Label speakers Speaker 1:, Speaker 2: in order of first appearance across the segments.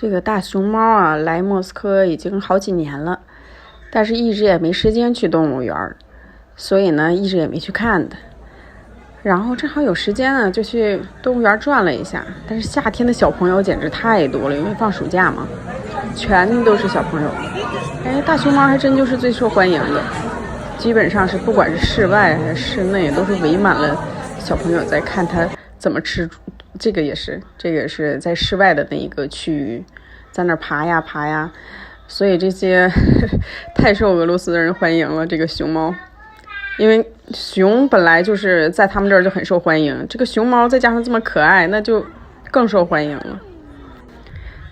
Speaker 1: 这个大熊猫啊，来莫斯科已经好几年了，但是一直也没时间去动物园，所以呢，一直也没去看的。然后正好有时间呢，就去动物园转了一下。但是夏天的小朋友简直太多了，因为放暑假嘛，全都是小朋友。大熊猫还真就是最受欢迎的，基本上是不管是室外还是室内，都是围满了小朋友在看它怎么吃。这个也是在室外的那一个区域，在那爬呀爬呀，所以这些太受俄罗斯的人欢迎了。这个熊猫，因为熊本来就是在他们这儿就很受欢迎，这个熊猫再加上这么可爱，那就更受欢迎了。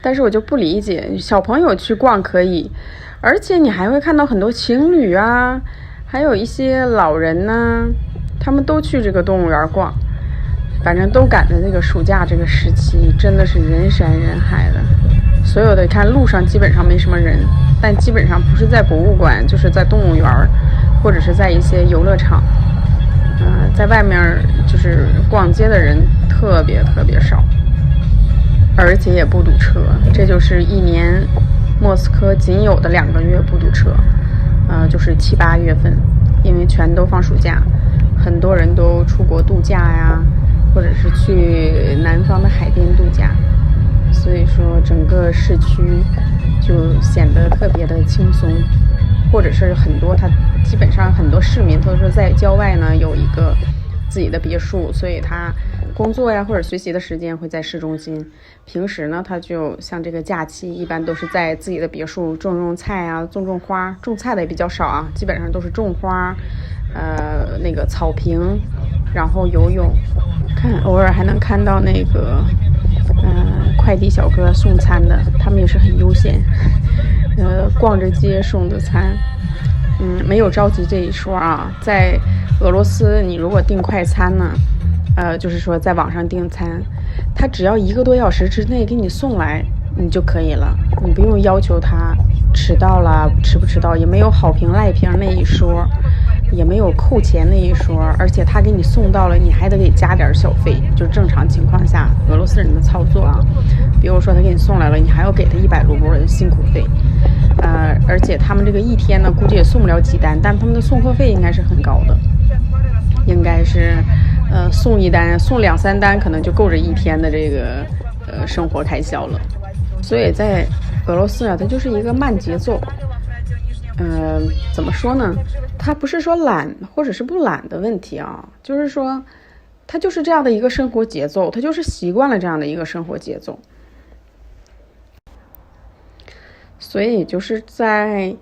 Speaker 1: 但是我就不理解，小朋友去逛可以，而且你还会看到很多情侣啊，还有一些老人呢，他们都去这个动物园逛。反正都赶着这个暑假这个时期，真的是人山人海的。所有的看路上基本上没什么人，但基本上不是在博物馆，就是在动物园，或者是在一些游乐场。在外面就是逛街的人特别特别少，而且也不堵车。这就是一年莫斯科仅有的2个月不堵车，就是7、8月份，因为全都放暑假，很多人都出国度假呀。或者是去南方的海边度假，所以说整个市区就显得特别的轻松，或者是它基本上很多市民都是在郊外呢有一个自己的别墅，所以他工作呀或者学习的时间会在市中心，平时呢他就像这个假期一般都是在自己的别墅种菜啊，种花，种菜的也比较少啊，基本上都是种花，那个草坪，然后游泳。偶尔还能看到那个快递小哥送餐的，他们也是很悠闲，逛着街送的餐。没有着急这一说啊。在俄罗斯你如果订快餐呢，就是说在网上订餐，他只要1个多小时之内给你送来你就可以了，你不用要求他迟到了迟不迟到，也没有好评赖评那一说，也没有扣钱那一说，而且他给你送到了你还得给加点小费，就正常情况下俄罗斯人的操作啊。比如说他给你送来了，你还要给他100卢布的辛苦费，而且他们这个一天呢估计也送不了几单，但他们的送货费应该是很高的，应该是送1单送2、3单可能就够着一天的这个生活开销了。所以在俄罗斯啊，它就是一个慢节奏。怎么说呢？它不是说懒或者是不懒的问题啊，就是说，它就是这样的一个生活节奏，它就是习惯了这样的一个生活节奏。所以就是在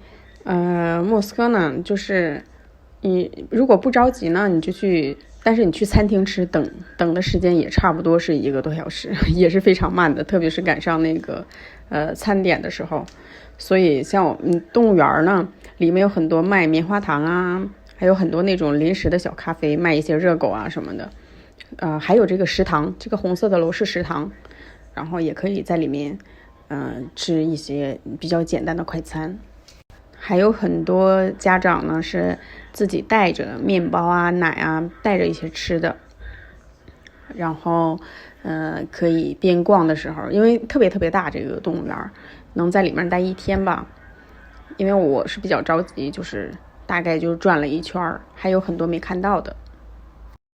Speaker 1: 莫斯科呢，就是你如果不着急呢，你就去，但是你去餐厅吃，等的时间也差不多是1个多小时，也是非常慢的，特别是赶上那个餐点的时候。所以像我们动物园呢，里面有很多卖棉花糖啊，还有很多那种临时的小咖啡，卖一些热狗啊什么的。还有这个食堂，这个红色的楼是食堂，然后也可以在里面吃一些比较简单的快餐。还有很多家长呢是自己带着面包啊奶啊，带着一些吃的，然后可以边逛的时候，因为特别特别大，这个动物园能在里面待1天吧。因为我是比较着急，就是大概就转了1圈，还有很多没看到的，